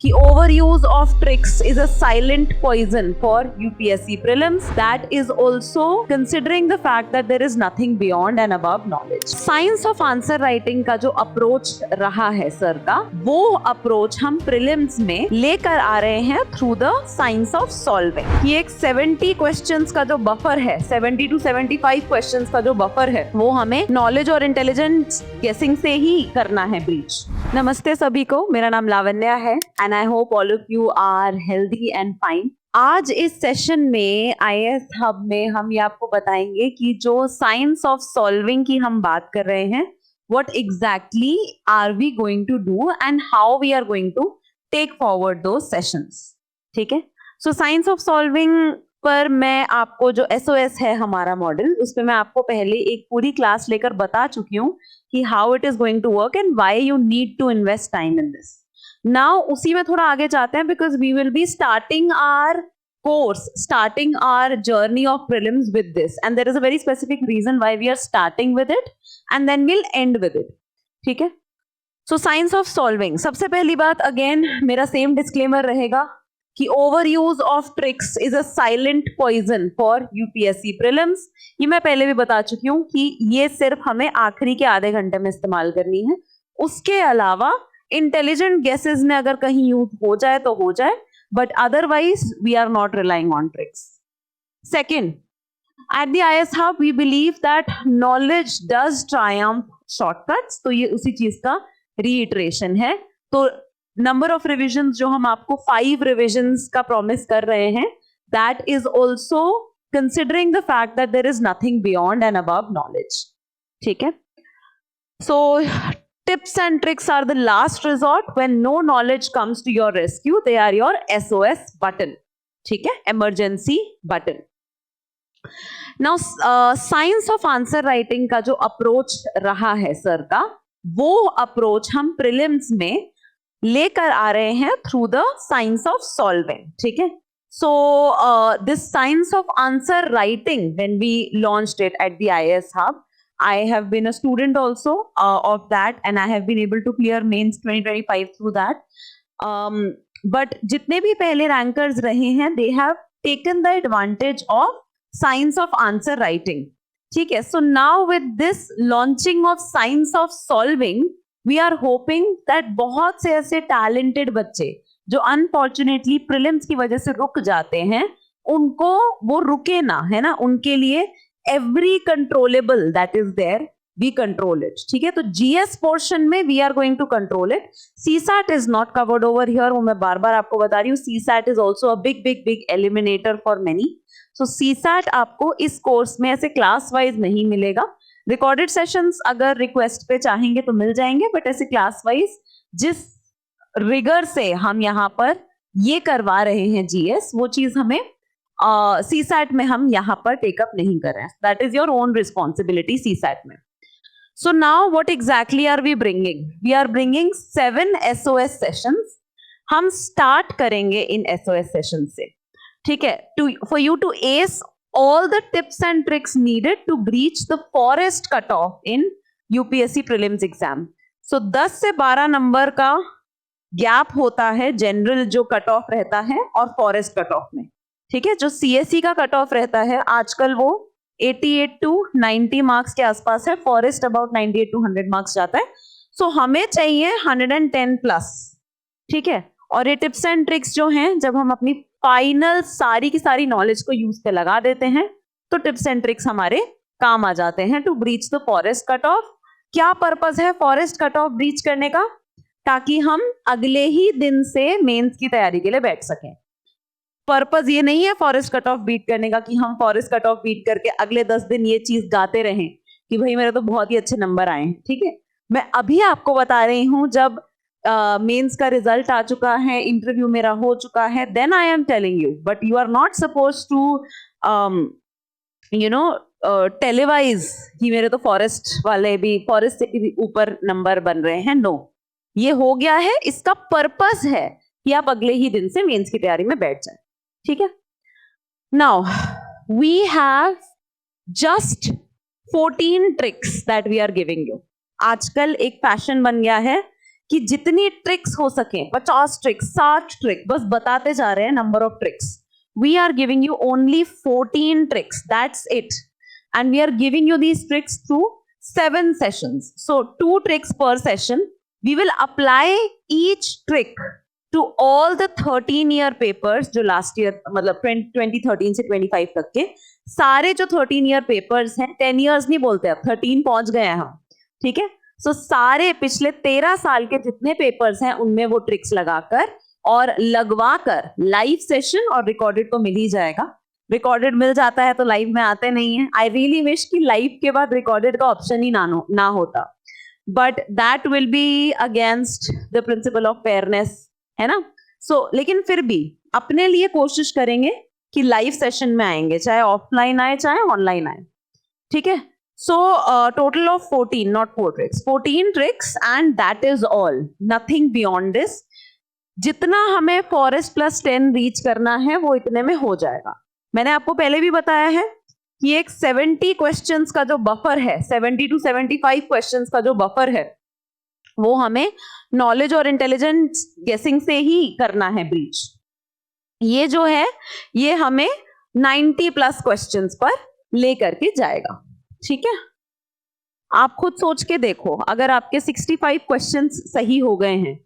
कि overuse of tricks is a silent poison for UPSC prelims. That is also considering the fact that there is nothing beyond and above knowledge. Science of answer writing का जो approach रहा है sir का, वो approach हम prelims में लेकर आ रहे हैं through the science of solving. ये एक 70 questions का जो buffer है, 70 to 75 questions का जो buffer है, वो हमें knowledge और intelligence guessing से ही करना है breach. नमस्ते सभी को, मेरा नाम लावण्या है and I hope all of you are healthy and fine. आज इस सेशन में IAS हब में हम ये आपको बताएंगे कि जो साइंस ऑफ सॉल्विंग की हम बात कर रहे हैं, what exactly are we going to do and how we are going to take forward those sessions. ठीक है, सो साइंस ऑफ सॉल्विंग पर मैं आपको जो SOS है हमारा मॉडल, उस पर मैं आपको पहले एक पूरी क्लास लेकर बता चुकी हूँ कि how it is going to work and why you need to invest time in this. Now उसी में थोड़ा आगे जाते हैं because we will be starting our course, starting our journey of prelims with this and there is a very specific reason why we are starting with it and then we'll end with it. ठीक है, so science of solving. सबसे पहली बात again मेरा same disclaimer रहेगा कि overuse of tricks is a silent poison for UPSC prelims. ये मैं पहले भी बता चुकी हूँ कि ये सिर्फ हमें आखिरी के आधे घंटे में इस्तेमाल करनी है. उसके अलावा इंटेलिजेंट गेसेस में अगर कहीं यूज हो जाए तो हो जाए, but otherwise we are not relying on tricks. Second, at the IAS hub we believe that knowledge does triumph shortcuts. तो ये उसी चीज का रीइटरेशन है. तो नंबर ऑफ रिविजन्स जो हम आपको 5 रिविजन्स का प्रॉमिस कर रहे हैं, that is also considering the fact that there is nothing beyond and above knowledge. ठीक है, सो tips and tricks are the last resort when no knowledge comes to your rescue. They are your SOS button. ठीक है, emergency button. Now science of answer writing का जो approach रहा है sir का, वो approach हम prelims में लेकर आ रहे हैं through the science of solving. ठीक है, so this science of answer writing, when we launched it at the IAS hub, I have been a student also of that and I have been able to clear mains 2025 through that. But जितने भी पहले rankers रहे हैं, they have taken the advantage of science of answer writing. ठीक है, so now with this launching of science of solving, we are hoping that बहुत से ऐसे talented बच्चे जो unfortunately prelims की वजह से रुक जाते हैं, उनको वो रुके ना, है ना, उनके लिए every controllable that is there we control it. ठीक है, तो GS portion में we are going to control it. CSAT is not covered over here. वो मैं बार बार आपको बता रही हूँ, CSAT is also a big eliminator for many. So CSAT आपको इस कोर्स में ऐसे क्लास वाइज नहीं मिलेगा. रिकॉर्डेड सेशंस अगर रिक्वेस्ट पे चाहेंगे तो मिल जाएंगे, बट ऐसे क्लास वाइज जिस रिगर से हम यहाँ पर ये करवा रहे हैं GS, वो चीज हमें CSAT में हम यहाँ पर टेकअप नहीं कर रहे हैं. That is your own responsibility CSAT में. So now what exactly are we bringing? We are bringing 7 SOS sessions. हम स्टार्ट करेंगे इन SOS सेशन से. ठीक है, for you to as all the tips and tricks needed to breach the forest cutoff in UPSC prelims exam. So 10 से 12 number का gap होता है जनरल जो कट ऑफ रहता है और फॉरेस्ट कट ऑफ में. ठीक है, जो CSE का कट ऑफ रहता है आजकल वो 88 to 90 मार्क्स के आसपास है. फॉरेस्ट अबाउट 98 to 100 मार्क्स जाता है. सो हमें चाहिए 110 प्लस. ठीक है, और ये टिप्स एंड ट्रिक्स जो हैं, जब हम अपनी फाइनल सारी की सारी नॉलेज को यूज पे लगा देते हैं, तो टिप्स एंड ट्रिक्स हमारे काम आ जाते हैं to breach the forest cut off. क्या पर्पस है फॉरेस्ट कट ऑफ ब्रीच करने का? ताकि हम अगले ही दिन से मेंस की तैयारी के लिए बैठ सकें. पर्पस ये नहीं है फॉरेस्ट कट ऑफ बीट करने का कि हम फॉरेस्ट कट ऑफ बीट करके अगले 10 दिन ये चीज गाते रहें कि भाई मेरे तो बहुत ही अच्छे नंबर आए हैं. ठीक है, मैं अभी आपको बता रही हूँ, जब मेंस का रिजल्ट आ चुका है, इंटरव्यू मेरा हो चुका है, then I am telling you. But you are not suppose to televise कि मेरे तो फॉरेस्ट वाले भी फॉरेस्ट से भी ऊपर नंबर बन रहे हैं. नो, ये हो गया है. इसका पर्पस है कि आप अगले ही दिन से मेंस की तैयारी में बैठ जाए. ठीक है, now we have just 14 tricks that we are giving you. आजकल एक फैशन बन गया है कि जितनी ट्रिक्स हो सके, 50 ट्रिक्स, 60 ट्रिक्स, बस बताते जा रहे हैं number of tricks. We are giving you only 14 tricks. That's it. And we are giving you these tricks through 7 sessions. So 2 tricks per session. We will apply each trick to all the 13-year papers जो last year मतलब 2013 से 25 तक के सारे जो 13-year papers हैं, 10 years नहीं बोलते अब, 13 पहुंच गए हैं हम, ठीक है. So सारे पिछले 13 साल के जितने पेपर्स हैं उनमें वो ट्रिक्स लगाकर और लगवा कर लाइव सेशन, और रिकॉर्डेड तो मिल ही जाएगा. रिकॉर्डेड मिल जाता है तो लाइव में आते नहीं है. आई रियली विश कि लाइव के बाद रिकॉर्डेड का ऑप्शन ही ना होता, but that will be against the principle of fairness, है ना. सो लेकिन फिर भी अपने लिए कोशिश करेंगे कि लाइव सेशन में आएंगे, चाहे ऑफलाइन आए चाहे ऑनलाइन आए, ठीक है. So total of 14, not 4 tricks, 14 tricks, and that is all, nothing beyond this. जितना हमें फॉरेस्ट प्लस 10 रीच करना है वो इतने में हो जाएगा. मैंने आपको पहले भी बताया है कि एक 70 क्वेश्चंस का जो बफर है, 70 to 75 क्वेश्चंस का जो बफर है, वो हमें नॉलेज और इंटेलिजेंस गेसिंग से ही करना है ब्रीच. ये जो है ये हमें 90 प्लस क्वेश्चंस पर लेकर के जाएगा, ठीक है. आप खुद सोच के देखो, अगर आपके 65 क्वेश्चंस सही हो गए हैं,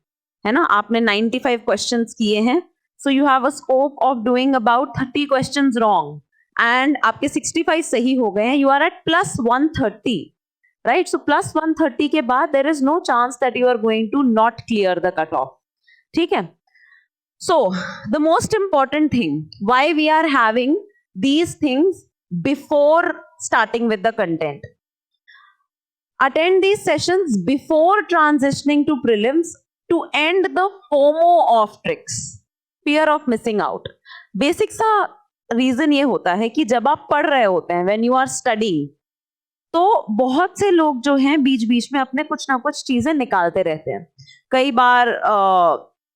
है ना, आपने 95 क्वेश्चंस किए हैं, so you have a scope of doing about 30 questions wrong, and आपके 65 सही हो गए हैं, you are at plus 130, right. So plus 130 के बाद there is no chance that you are going to not clear the cut off, ठीक है. So the most important thing why we are having these things before starting with the content, attend these sessions before transitioning to prelims to end the FOMO of tricks, fear of missing out. Basic सा reason ये होता है कि जब आप पढ़ रहे होते हैं, when you are studying, तो बहुत से लोग जो हैं बीच बीच में अपने कुछ ना कुछ चीजें निकालते रहते हैं. कई बार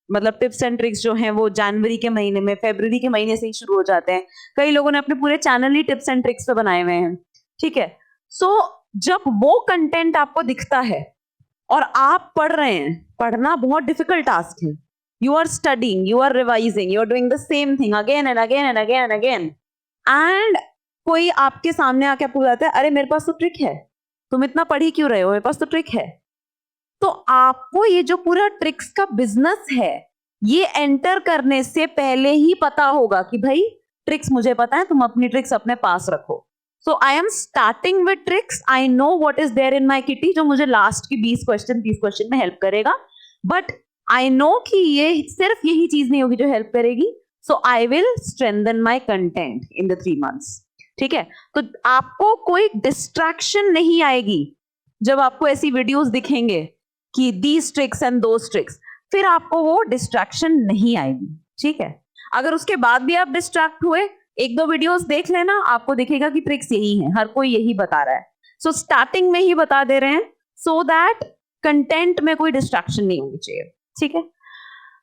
मतलब टिप्स एंड ट्रिक्स जो हैं वो जनवरी के महीने में, फरवरी के महीने से ही शुरू हो जाते हैं. कई लोगों ने अपने पूरे channel he tips and tricks पे बनाए हुए हैं, ठीक है. सो जब वो कंटेंट आपको दिखता है और आप पढ़ रहे हैं, पढ़ना बहुत डिफिकल्ट टास्क है. You are studying, you are revising, you are doing the same thing again and again and again and again, and कोई आपके सामने आके आपको बताता है, अरे मेरे पास तो ट्रिक है, तुम इतना पढ़ ही क्यों रहे हो, मेरे पास तो ट्रिक है. तो आपको ये जो पूरा ट्रिक्स का बिजनेस है, ये एंटर करने से पहले ही पता होगा कि भाई ट्रिक्स मुझे पता है, तुम अपनी ट्रिक्स अपने पास रखो. So I am starting with tricks. I know what is there in my kitty जो मुझे लास्ट की 20 क्वेश्चन 30 क्वेश्चन में हेल्प करेगा, बट आई नो कि ये सिर्फ यही चीज नहीं होगी जो हेल्प करेगी. So I will strengthen my content in the 3 months, ठीक है. तो आपको कोई डिस्ट्रैक्शन नहीं आएगी जब आपको ऐसी वीडियोस दिखेंगे कि these tricks and those tricks, फिर आपको वो डिस्ट्रैक्शन नहीं आएगी, ठीक है. अगर उसके बाद भी आप डिस्ट्रैक्ट हुए, 1-2 वीडियोस देख लेना, आपको दिखेगा कि ट्रिक्स यही हैं, हर कोई यही बता रहा है. सो स्टार्टिंग में ही बता दे रहे हैं सो दैट कंटेंट में कोई डिस्ट्रैक्शन नहीं होनी चाहिए, ठीक है.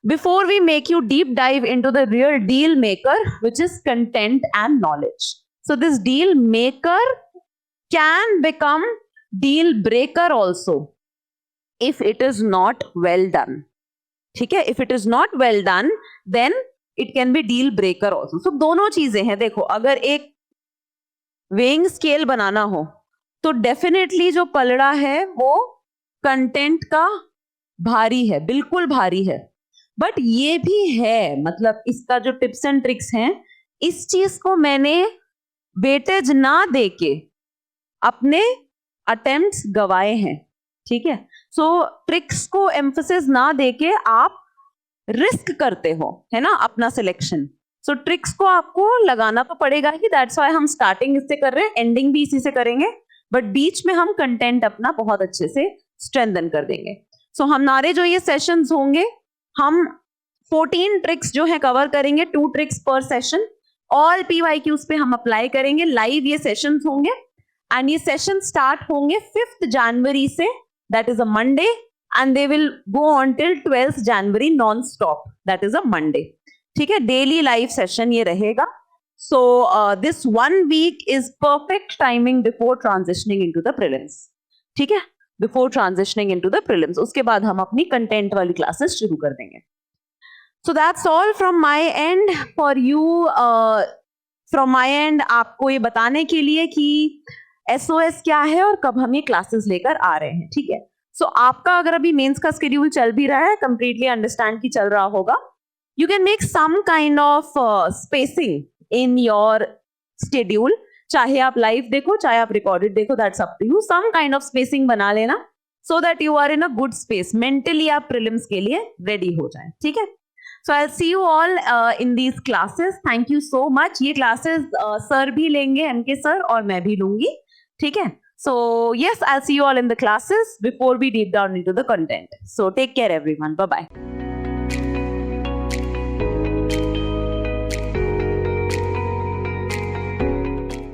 Before we make you deep dive into the real deal maker which is content and knowledge. So this deal maker can become deal breaker also if it is not well done, ठीक है. If it is not well done then it can be deal breaker also. सो दोनों चीजें हैं. देखो, अगर एक weighing scale बनाना हो तो डेफिनेटली जो पलड़ा है वो कंटेंट का भारी है, बिल्कुल भारी है, बट ये भी है, मतलब इसका जो टिप्स एंड ट्रिक्स हैं, इस चीज को मैंने वेटेज ना देके अपने अटेम्प्ट्स गवाए हैं, ठीक है. सो ट्रिक्स को एम्फोसिस ना देके आप रिस्क करते हो, है ना, अपना सिलेक्शन. सो ट्रिक्स को आपको लगाना तो पड़ेगा ही, दैट्स व्हाई हम स्टार्टिंग इससे कर रहे हैं, एंडिंग भी इसी से करेंगे, बट बीच में हम कंटेंट अपना बहुत अच्छे से स्ट्रेंथन कर देंगे. सो हमारे जो ये सेशंस होंगे, हम 14 ट्रिक्स जो है कवर करेंगे, 2 ट्रिक्स पर सेशन. ऑल PYQs पे हम अप्लाई करेंगे. लाइव ये सेशंस होंगे एंड ये सेशन स्टार्ट होंगे 5th January से, that is a Monday, and they will go on till 12th January non-stop, that is a Monday, ठीक है. डेली लाइव सेशन ये रहेगा. So this 1 week is perfect timing before transitioning into the prelims, ठीक है. Before transitioning into the prelims. उसके बाद हम अपनी कंटेंट वाली क्लासेस शुरू कर देंगे. So that's all from my and for you. From my and आपको ये बताने के लिए कि SOS क्या है और कब हम ये क्लासेस लेकर आ रहे हैं. ठीक है. सो आपका अगर अभी मेंस का स्केड्यूल चल भी रहा है, कंप्लीटली अंडरस्टैंड की चल रहा होगा, you can make some kind of spacing in your schedule. चाहे आप लाइव देखो, चाहे आप रिकॉर्डेड देखो, that's up to you. Some kind of spacing बना लेना so that you are in a good space. Mentally आप प्रीलिम्स के लिए रेडी हो जाए. ठीक है. So I'll see you all in these classes. Thank you so much. ये classes सर भी लेंगे, MK सर, और मैं भी लूंगी. ठीक है. So yes, I'll see you all in the classes before we deep down into the content. So take care everyone. Bye bye.